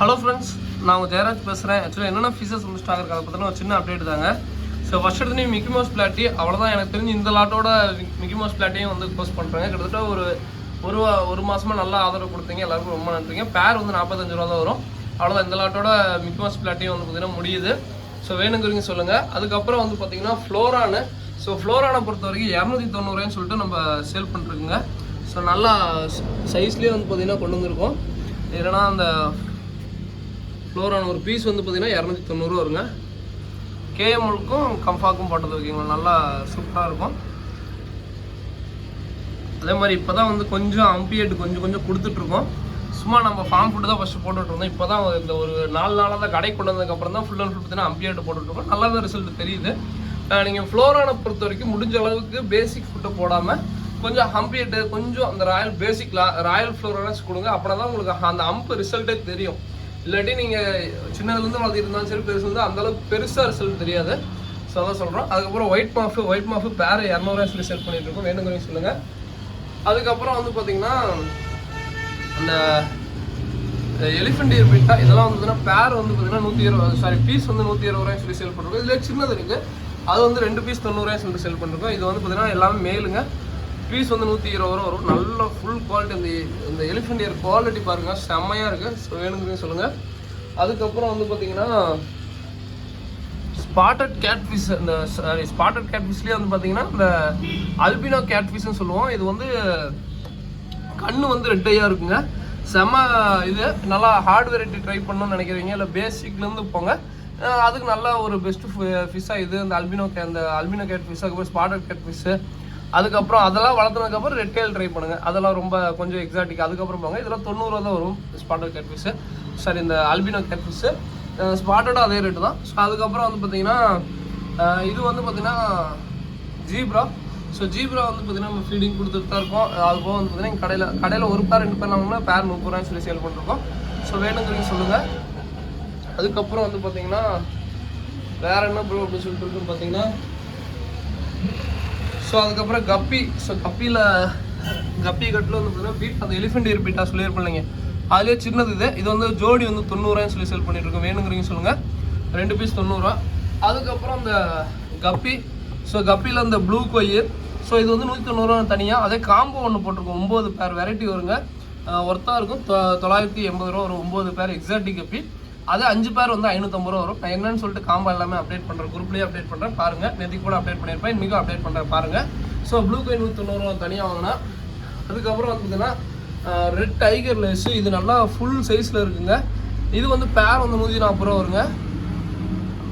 Hello friends, நான் உங்கள் ஜெயராஜ் பேசுகிறேன். ஆக்சுவலாக என்னென்ன ஃபீச்சர்ஸ் வந்து ஸ்டாக் இருக்கிறத பற்றின ஒரு சின்ன அப்டேட் தாங்க. ஸோ ஃபஸ்ட் எடுத்து மிக்கி மவுஸ் பிளாட்டி அவ்வளோதான். எனக்கு தெரிஞ்சு இந்த லாட்டோட மிக்கி மவுஸ் பிளாட்டியும் வந்து போஸ்ட் பண்ணுறாங்க. கிட்டத்தட்ட ஒரு மாதமாக நல்லா ஆதரவு கொடுத்தீங்க, எல்லாருக்கும் ரொம்ப நன்றிங்க. பேர் வந்து 45 ரூபா தான் வரும். அவ்வளோதான். இந்த லாட்டோட மிக்கி மவுஸ் பிளாட்டியும் வந்து பார்த்திங்கன்னா முடியுது. ஸோ வேணுங்கிறீங்க சொல்லுங்கள். அதுக்கப்புறம் வந்து பார்த்திங்கன்னா ஃப்ளோரானு. ஸோ ஃப்ளோரானை பொறுத்த வரைக்கும் 290 சொல்லிட்டு நம்ம சேல் பண்ணிருக்குங்க. ஸோ நல்லா சைஸ்லேயே வந்து பார்த்திங்கன்னா கொண்டு வந்திருக்கோம். ஏன்னா அந்த ஃப்ளோரான ஒரு பீஸ் வந்து பார்த்திங்கன்னா 290 வருங்க. கேஎம்எல்க்கும் கம்ஃபாக்கும் போட்டது ஓகேங்களா, நல்லா சூப்பராக இருக்கும். அதே மாதிரி இப்போ தான் வந்து கொஞ்சம் அம்பியேட் கொஞ்சம் கொடுத்துட்ருக்கோம். சும்மா நம்ம ஃபார்ம் ஃபுட்டு தான் ஃபஸ்ட்டு போட்டுட்ருந்தோம். இப்போ தான் இந்த ஒரு 4 நாளாக தான் கடை கொண்டு வந்ததுக்கப்புறம் தான் ஃபுல் அண்ட் ஃபுல் பார்த்தீங்கன்னா அம்பியேட் போட்டுட்ருக்கோம். நல்லாவே ரிசல்ட் தெரியுது. நீங்கள் ஃப்ளோரானை பொறுத்த வரைக்கும் முடிஞ்ச அளவுக்கு பேசிக் ஃபுட்டை போடாமல் கொஞ்சம் அம்பியேட்டு கொஞ்சம் அந்த ராயல் ஃப்ளோரானஸ் கொடுங்க. அப்படின்னா தான் உங்களுக்கு அந்த அம்பு ரிசல்ட்டே தெரியும். இல்லாட்டி நீங்கள் சின்னதுலேருந்து வளர்த்திட்டு இருந்தாலும் சரி, பெருசு வந்து அந்தளவுக்கு பெருசாக ரிசல்ட் தெரியாது. ஸோ அதான் சொல்கிறோம். அதுக்கப்புறம் ஒயிட் மாஃபு பேர் 200 சொல்லி செல் பண்ணிகிட்ருக்கோம். வேணுங்கிறீங்க சொல்லுங்கள். அதுக்கப்புறம் வந்து பார்த்திங்கன்னா அந்த எலிஃபெண்ட் இயர் பீட்டா இதெல்லாம் வந்து பார்த்தீங்கன்னா பேர் வந்து பார்த்திங்கன்னா 120 பீஸ் வந்து 120 சொல்லி சேல் பண்ணிருக்கோம். இதில் சின்னது இருக்குது, அது வந்து 2 பீஸ் 90 சொல்லிட்டு சேல் பண்ணிருக்கோம். இது வந்து பார்த்திங்கன்னா எல்லாமே மேலுங்க. பீஸ் வந்து 120 வரும். நல்ல ஃபுல் குவாலிட்டி. இந்த எலிஃபெண்ட் இயர் குவாலிட்டி பாருங்கள், செம்மையாக இருக்குது. ஸோ வேணுங்கிறீங்க சொல்லுங்கள். அதுக்கப்புறம் வந்து பார்த்தீங்கன்னா ஸ்பாட்டட் கேட்ஃபிஷ். இந்த ஸ்பாட்டட் கேட்ஃபிஷ்லேயே வந்து பார்த்தீங்கன்னா இந்த அல்பினோ கேட்ஃபிஷ்னு சொல்லுவோம். இது வந்து கண்ணு வந்து ரெட்டையாக இருக்குங்க. செம்ம இது நல்லா ஹார்ட் வெரைட்டி ட்ரை பண்ணணும்னு நினைக்கிறீங்க, இல்லை பேசிக்லேருந்து போங்க, அதுக்கு நல்ல ஒரு பெஸ்ட்டு ஃபிஷ்ஷாக இது இந்த அல்பினோ கேட்ஃபிஷ். அதுக்கப்புறம் ஸ்பாட்டட் கேட்ஃபிஷ்ஷு. அதுக்கப்புறம் அதெல்லாம் வளர்த்துனதுக்கப்புறம் ரெட் டெயில் ட்ரை பண்ணுங்கள். அதெல்லாம் ரொம்ப கொஞ்சம் எக்ஸாட்டிக். அதுக்கப்புறம் போங்க. இதெல்லாம் 90 ரூபா தான் வரும் ஸ்பாட்டட் கேட்ஃபிஷ்ஷு. சரி, இந்த அல்பினோ கேட்ஃபிஷ்ஷு ஸ்பாட்டடும் அதே ரேட்டு தான். ஸோ அதுக்கப்புறம் வந்து பார்த்திங்கன்னா இது வந்து பார்த்திங்கன்னா ஜீப்ரா. ஸோ ஜீப்ரா வந்து பார்த்திங்கன்னா நம்ம ஃபீடிங் கொடுத்துட்டு தான் இருக்கோம். அதுபோக வந்து பார்த்திங்கன்னா கடையில் ஒரு பேர் 2 பேர் வாங்கினா பேர் 30 ரூபான்னு சொல்லி சேல் பண்ணிருக்கோம். ஸோ வேணுங்கிறீங்க சொல்லுங்கள். அதுக்கப்புறம் வந்து பார்த்திங்கன்னா வேறு என்ன ப்ரோ அப்படின்னு சொல்லிட்டு இருக்குன்னு பார்த்தீங்கன்னா, ஸோ அதுக்கப்புறம் கப்பி. ஸோ கப்பி கட்டில் வந்து பார்த்தீங்கன்னா பீட் அந்த எலிஃபெண்ட் இயர் பீட்டா சொல்லியிருப்பில்லைங்க, அதுலேயே சின்னது இது வந்து ஜோடி வந்து 90 ரூபான்னு சொல்லி சேல் பண்ணிட்டுருக்கோம். வேணுங்கிறீங்க சொல்லுங்கள். 2 பீஸ் 90 ரூபா. அதுக்கப்புறம் இந்த கப்பி. ஸோ கப்பியில் அந்த ப்ளூ கொய்யர். ஸோ இது வந்து 190 ரூபா தனியாக. அதே காம்போ ஒன்று போட்டிருக்கோம். 9 பேர் வெரைட்டி வருங்க. ஒர்த்தாக இருக்கும். 980 ரூபா வரும் 9 பேர் எக்ஸாக்டிக் கப்பி. அது 5 பேர் வந்து 550 ரூபா வரும். நான் என்னன்னு சொல்லிட்டு காம்போ எல்லாமே அப்டேட் பண்ணுறேன், குரூப்லேயே அப்டேட் பண்ணுறேன் பாருங்கள். நேற்றுக்கு கூட அப்டேட் பண்ணியிருப்பேன், இன்றைக்கும் அப்டேட் பண்ணுறேன் பாருங்கள். ஸோ ப்ளூ கொயின் 190 ரூபா தனியாக வாங்கினா. அதுக்கப்புறம் வந்து பார்த்தீங்கன்னா ரெட் டைகர் லேஸு. இது நல்லா ஃபுல் சைஸில் இருக்குங்க. இது வந்து பேர் வந்து 140 ரூபா வருங்க.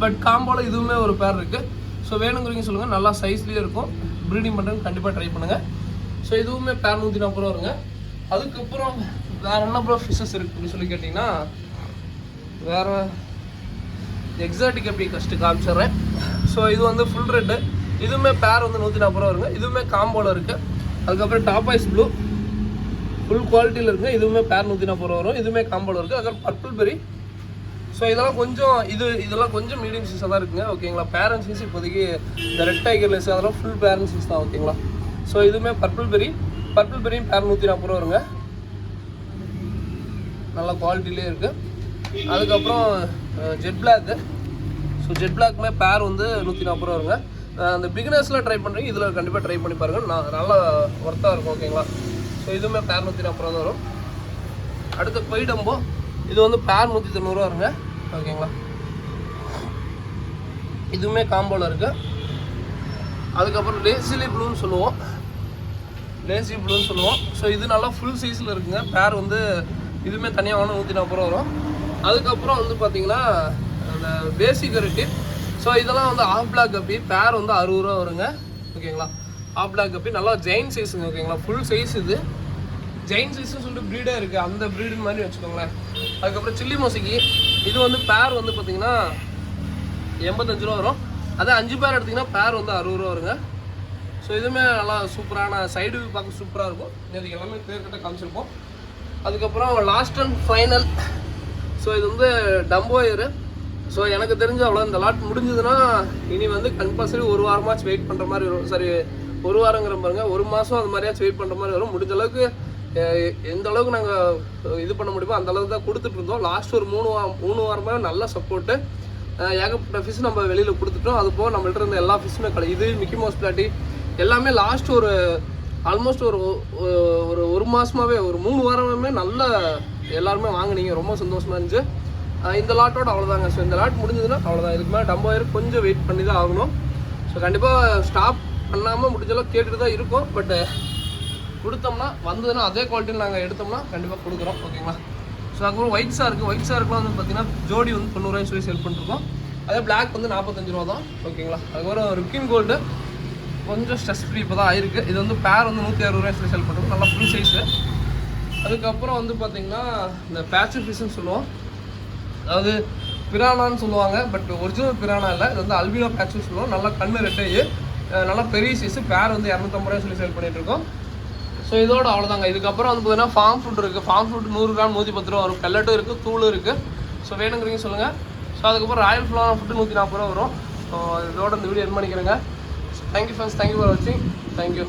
பட் காம்போவில் இதுவுமே ஒரு பேர் இருக்குது. ஸோ வேணுங்கிறீங்க சொல்லுங்கள். நல்லா சைஸ்லேயே இருக்கும். ப்ரீடிங் பண்ணுறது கண்டிப்பாக ட்ரை பண்ணுங்கள். ஸோ இதுவுமே பேர் 140 ரூபா வருங்க. அதுக்கப்புறம் வேறு என்ன ப்ரோ ஃபிஷ்ஷஸ் இருக்குது அப்படின்னு சொல்லி கேட்டிங்கன்னா, வேறு எக்ஸாட்டிக் எப்படி ஃபஸ்ட்டு காமிச்சிட்றேன். ஸோ இது வந்து ஃபுல் ரெட்டு. இதுவுமே பேர் வந்து 140 ரூபா வருங்க. இதுவுமே காம்போவில் இருக்குது. அதுக்கப்புறம் டாப் ஐஸ் ப்ளூ ஃபுல் குவாலிட்டியில் இருக்குங்க. இதுவுமே பேர் 140 ரூபா வரும். இதுவுமே காம்போவில் இருக்குது. அதுக்கப்புறம் பர்பிள் பெரி. ஸோ இதெல்லாம் கொஞ்சம் மீடியம் சைஸாக தான் இருக்குங்க. ஓகேங்களா. பேரண்ட் சைஸ் இப்போதைக்கு இந்த ரெட் டைகர் லேஸ் அதெல்லாம் ஃபுல் பேரண்ட் சைஸ் தான். ஓகேங்களா. ஸோ இதுவுமே பர்பிள் பெரியும் பேர் 140 ரூபா வருங்க. நல்ல குவாலிட்டிலே இருக்குது. அதுக்கப்புறம் ஜெட் பிளாக்கு. ஸோ ஜெட் பிளாக்குமே பேர் வந்து 140 ரூபா வருங்க. அந்த பிகினர்ஸில் ட்ரை பண்ணுறீங்க, இதில் கண்டிப்பாக ட்ரை பண்ணி பாருங்கள். நல்லா ஒர்த்தாக இருக்கும். ஓகேங்களா. ஸோ இதுவுமே பேர் 140 ரூபா தான் வரும். அடுத்து கொய்டம்போ. இது வந்து பேர் 190 ரூபா வருங்க. ஓகேங்களா. இதுவுமே காம்போவில் இருக்குது. அதுக்கப்புறம் லேசி ப்ளூன்னு சொல்லுவோம். ஸோ இது நல்லா ஃபுல் சைஸில் இருக்குங்க. பேர் வந்து இதுவுமே தனியாக வாங்க 140 ரூபா வரும். அதுக்கப்புறம் வந்து பார்த்திங்கன்னா அந்த பேசிக் வெரைட்டி. ஸோ இதெல்லாம் வந்து ஆஃப் பிளாக் கப்பி. பேர் வந்து 60 ரூபா வருங்க. ஓகேங்களா. ஆஃப் பிளாக் கப்பி நல்லா ஜெயின் சைஸுங்க. ஓகேங்களா. Full size. இது ஜெயின் சைஸ்ன்னு சொல்லிட்டு ப்ரீடே இருக்குது, அந்த ப்ரீடு மாதிரி வச்சுக்கோங்களேன். அதுக்கப்புறம் சில்லி மொசிக்கி. இது வந்து பேர் வந்து பார்த்திங்கன்னா 85 ரூபா வரும். அதே 5 பேர் எடுத்திங்கன்னா பேர் வந்து 60 ரூபா வருங்க. ஸோ இதுவுமே நல்லா சூப்பரான சைடு வியூ பார்க்க சூப்பராக இருக்கும். இதுக்கு எல்லாமே கிளியர் கட்டாக காமிச்சிருப்போம். அதுக்கப்புறம் லாஸ்ட் அண்ட் ஃபைனல். ஸோ இது வந்து டம்போயரு. ஸோ எனக்கு தெரிஞ்ச அவ்வளோ இந்த லாட் முடிஞ்சதுன்னா இனி வந்து கம்பல்சரி ஒரு வாரமாச்சும் வெயிட் பண்ணுற மாதிரி வரும். சரி, ஒரு வாரங்கிற பாருங்க, ஒரு மாதம் அது மாதிரியாச்சும் வெயிட் பண்ணுற மாதிரி வரும். முடிஞ்ச அளவுக்கு எந்த அளவுக்கு நாங்கள் இது பண்ண முடியுமோ அந்த அளவுக்கு தான் கொடுத்துட்ருந்தோம். லாஸ்ட் ஒரு 3 வாரமாக நல்ல சப்போர்ட்டு. ஏகப்பட்ட ஃபிஷ் நம்ம வெளியில் கொடுத்துட்டோம். அது போக நம்மள்ட்ட இருந்த எல்லா ஃபிஷ்ஷுமே இது மிக்கி மவுஸ் பிளாட்டி எல்லாமே லாஸ்ட் ஒரு ஆல்மோஸ்ட் ஒரு மாதமாகவே ஒரு 3 வாரமே நல்ல எல்லாருமே வாங்கினீங்க. ரொம்ப சந்தோஷமாக இருந்துச்சு. இந்த லாட்டோட அவ்வளோதாங்க. ஸோ இந்த லாட் முடிஞ்சதுன்னா அவ்வளோதான். இதுக்கு மேலே டம்பாயிரம் கொஞ்சம் வெயிட் பண்ணி தான் ஆகணும். ஸோ கண்டிப்பாக ஸ்டாப் பண்ணாமல் முடிஞ்சளவு கேட்டுட்டு தான் இருக்கும். பட் கொடுத்தோம்னா வந்ததுன்னா அதே குவாலிட்டியில் நாங்கள் எடுத்தோம்னா கண்டிப்பாக கொடுக்குறோம். ஓகேங்களா? ஸோ அதுக்கப்புறம் ஒயிட் ஷார்க்குலாம் வந்து பார்த்தீங்கன்னா ஜோடி வந்து 90 சொல்லி செல் பண்ணிருக்கோம். அதே பிளாக் வந்து 45 ரூபா தான். ஓகேங்களா? அதுக்கப்புறம் ரிக்கின் கோல்டு கொஞ்சம் ஸ்ட்ரெஸ் ஃப்ரீ இப்போ தான் ஆயிருக்கு. இது வந்து பேர் வந்து 160 சொல்லி செல் பண்ணுறோம். நல்லா ஃபுல் சைஸு. அதுக்கப்புறம் வந்து பார்த்திங்கன்னா இந்த பேட்ச் ஃபிஷ்ஷுன்னு சொல்லுவோம். அதாவது பிரானான்னு சொல்லுவாங்க. பட் ஒரிஜினல் பிரானா இல்லை. இது வந்து அல்பினோ பேட்ச்னு சொல்லுவோம். நல்லா கண்ணு ரெட்டையு நல்லா பெரிய சைஸு. பேர் வந்து 250 சொல்லி சேல் பண்ணிகிட்ருக்கோம். ஸோ இதோட அவ்வளோதாங்க. இதுக்கப்புறம் வந்து பார்த்தீங்கன்னா ஃபார்ம் ஃபுட் இருக்குது. ஃபார்ம் ஃபுட் 100 கிராம் 110 ரூபா வரும். பெல்லட்டும் இருக்குது, தூளும் இருக்குது. ஸோ வேணுங்கிறீங்க சொல்லுங்கள். ஸோ அதுக்கப்புறம் ராயல் ஃப்ளவர் ஃபுட்டு 140 ரூபா வரும். ஸோ இதோட இந்த வீடியோ என் பண்ணிக்கிறேங்க. Thank you friends. தேங்க்யூ ஃபார் வாட்சிங். தேங்க்யூ.